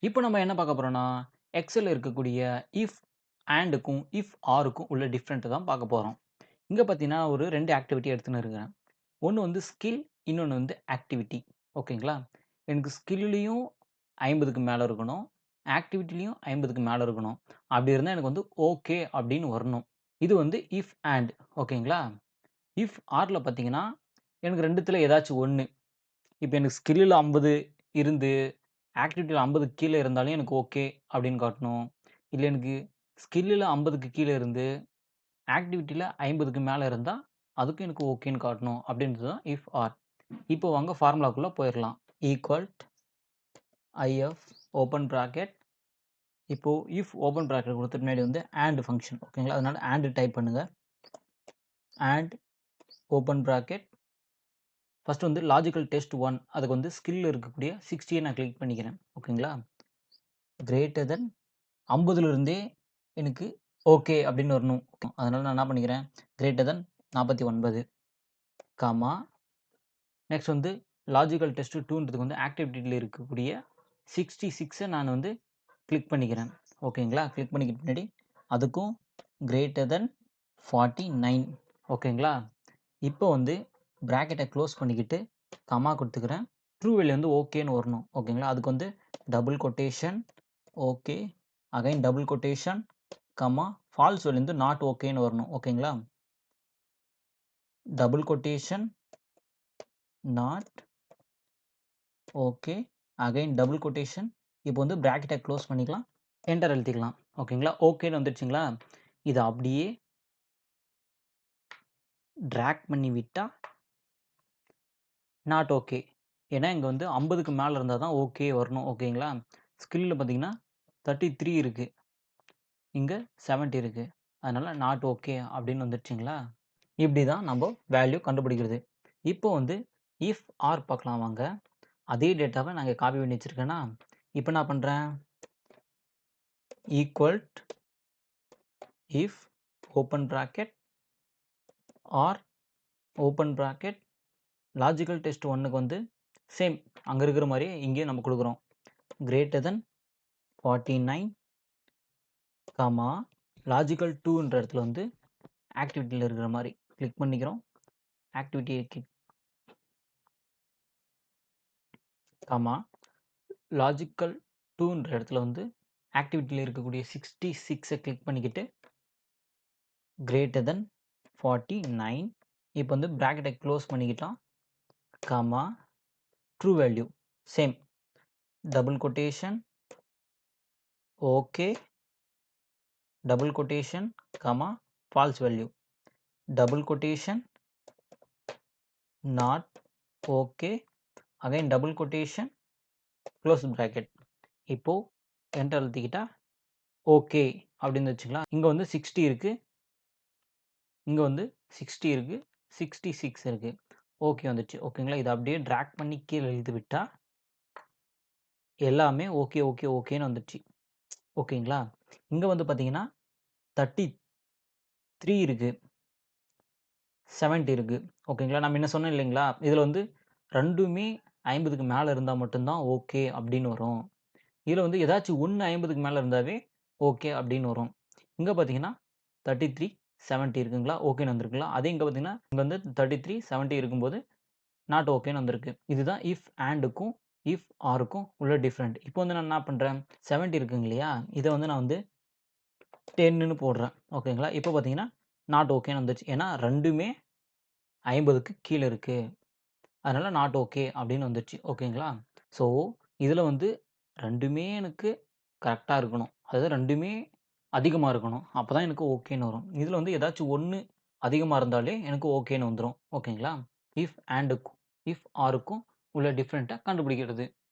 இப்போ நம்ம என்ன பார்க்க போறோம்னா, எக்ஸல்ல இருக்கக்கூடிய இஃப், ஆண்டுக்கும், இஃப் ஆருக்கும் உள்ள டிஃபரெண்ட் தான் பார்க்க போறோம். இங்க பார்த்தீங்கன்னா, ஒரு 2 ஆக்டிவிட்டி எடுத்துன்னு இருக்கிறேன். ஒண்ணு வந்து ஸ்கில், இன்னொன்னு வந்து ஆக்டிவிட்டி. ஓகேங்களா? எனக்கு ஸ்கில்லியும் 50க்கு மேல இருக்கணும். ஆக்டிவிட்டிலயும் 50க்கு மேல இருக்கணும். அப்படி இருந்தா எனக்கு வந்து ஓகே அப்படின்னு வரணும். இது வந்து இஃப், ஆண்ட் ஓகேங்களா? இஃப் ஆர்ல பார்த்தீங்கன்னா, எனக்கு 2த்துல ஏதாச்சும் ஒண்ணு. இப்ப எனக்கு ஸ்கில்லுல 50 இருந்து, ஆக்டிவிட்டில 50க்கு கீழ இருந்தாலும் எனக்கு ஓகே அப்படின்னு காட்டணும். இல்ல எனக்கு ஸ்கில்லுல 50க்கு கீழ இருந்து, ஆக்டிவிட்டில 50க்கு மேல இருந்தா, அதுக்கும் எனக்கு ஓகேன்னு காட்டணும். அப்படின்றது தான் இஃப் ஆர். இப்போ வாங்க ஃபார்முலாக்குள்ள போயிரலாம். Equal if open bracket. இப்போ இஃப் ஓப்பன் பிராக்கெட் குடுத்த பின்னாடி வந்து ஆண்ட் ஃபங்ஷன் ஓகேங்களா? அதனால ஆண்ட் டைப் பண்ணுங்க. And open bracket. ஃபர்ஸ்ட் வந்து லாஜிக்கல் டெஸ்ட் 1 அதுக்கு வந்து ஸ்கில்ல இருக்கக்கூடிய 60ய நான் கிளிக் பண்ணிக்கிறேன். ஓகேங்களா? கிரேட்டர் தென் 50ல இருந்தே எனக்கு ஓகே அப்படின்னு வரணும். அதனால நான் என்ன பண்ணிக்கிறேன், கிரேட்டர் தென் 49, காமா நெக்ஸ்ட் வந்து லாஜிக்கல் டெஸ்ட் 2ன்றதுக்கு வந்து ஆக்டிவிட்டில இருக்கக்கூடிய 66 நான் வந்து கிளிக் பண்ணிக்கிறேன். ஓகேங்களா? கிளிக் பண்ணிக்கிட்ட பின்னாடி அதுக்கும் கிரேட்டர் தென் 49 ஓகேங்களா? இப்போ வந்து பிராக்கெட்ட க்ளோஸ் பண்ணிக்கிட்டு கமா குடுத்துக்கிறேன். ட்ரூ வேல்யூ வந்து ஓகேன்னு வரணும். ஓகேங்களா? அதுக்கு வந்து double quotation okay, again double quotation, comma false value வந்து நாட் ஓகேன்னு வரணும். ஓகேங்களா? Double quotation not okay, again double quotation. இப்போ வந்து பிராக்கெட்ட க்ளோஸ் பண்ணிக்கலாம். என்டர் அழுத்திக்கலாம். ஓகேங்களா? ஓகேன்னு வந்துருச்சுங்களா? இத அப்படியே டிராக் பண்ணி விட்டா நாட் ஓகே. ஏன்னா இங்க வந்து 50க்கு மேல இருந்தா தான் ஓகே வரணும். ஓகேங்களா? ஸ்கில்ல பார்த்தீங்கன்னா 33 இருக்கு. இங்க 70 இருக்கு. அதனால நாட் ஓகே அப்படின்னு வந்துருச்சுங்களா? இப்படி தான் நம்ப வேல்யூ கண்டுபிடிக்கிறது. இப்போ வந்து இஃப் ஆர் பார்க்கலாம் வாங்க. அதே டேட்டாவ நான் இங்க காப்பி பண்ணி வச்சிருக்கேனா, இப்போ என்ன பண்றேன், equal if open bracket or open bracket logical test 1க்கு வந்து சேம் அங்க இருக்கிற மாரியே இங்கேயும் நம்ம குடுக்குறோம். கிரேட்டர் தென் 49, காமா லாஜிக்கல் 2ன்ற இடத்துல வந்து ஆக்டிவிட்டில இருக்கிற மாரி கிளிக் பண்ணிக்கிறோம். ஆக்டிவிட்டிய கிளிக் காமா லாஜிக்கல் 2ன்ற இடத்துல வந்து ஆக்டிவிட்டில இருக்கக்கூடிய 66 கிளிக் பண்ணிக்கிட்டு கிரேட்டர் தென் 49. இப்போ வந்து பிராக்கெட்ட க்ளோஸ் பண்ணிக்கிட்டோம். Comma true value same double quotation okay, double quotation, comma false value double quotation not okay, again double quotation close bracket. இப்போ என்டர் அழுத்திக்கிட்டா ஓகே அப்படின்னு வச்சுக்கலாம். இங்க வந்து 60 இருக்கு. இங்க வந்து 60 இருக்கு. 66 இருக்கு. ஓகே வந்துருச்சு. ஓகேங்களா? இத அப்படியே டிராக் பண்ணி கீழ இழுத்து விட்டா எல்லாமே ஓகே, ஓகே, ஓகேன்னு வந்துருச்சு. ஓகேங்களா? இங்க வந்து பார்த்தீங்கன்னா 33 இருக்கு. 70 இருக்கு. ஓகேங்களா? நான் முன்ன சொன்னேன் இல்லைங்களா? இதுல வந்து 2மே 50க்கு மேல இருந்தா மட்டும் தான் ஓகே அப்படின்னு வரும். இதுல வந்து ஏதாச்சும் ஒண்ணு 50க்கு மேல இருந்தாவே ஓகே அப்படின்னு வரும். இங்க பார்த்தீங்கன்னா 33, 70 இருக்குங்களா? ஓகேன்னு வந்திருக்குங்களா? அதே இங்க பார்த்தீங்கன்னா, இங்க வந்து 33, 70 இருக்கும்போது நாட் ஓகேன்னு வந்திருக்கு. இதுதான் இஃப் ஆண்டுக்கும், இஃப் ஆருக்கும் உள்ள டிஃபரெண்ட். இப்போ வந்து நான் என்ன பண்றேன், 70 இருக்குங்க இல்லையா? இத வந்து நான் வந்து 10ன்னு போடுறேன். ஓகேங்களா? இப்போ பார்த்தீங்கன்னா, நாட் ஓகேன்னு வந்துருச்சு. ஏன்னா 2மே 50க்கு கீழ இருக்கு. அதனால நாட் ஓகே அப்படின்னு வந்துருச்சு. ஓகேங்களா? ஸோ, இதுல வந்து 2மே எனக்கு கரெக்ட்டா இருக்கணும். அதாவது 2மே அதிகமா இருக்கணும். அப்பதான் எனக்கு ஓகேன்னு வரும். இதுல வந்து ஏதாச்சும் 1 அதிகமா இருந்தாலே எனக்கு ஓகேன்னு வந்துரும். ஓகேங்களா? இஃப் ஆண்டுக்கும், இஃப் ஆருக்கும் உள்ள டிஃபரெண்ட்ட கண்டுபிடிக்கிறது.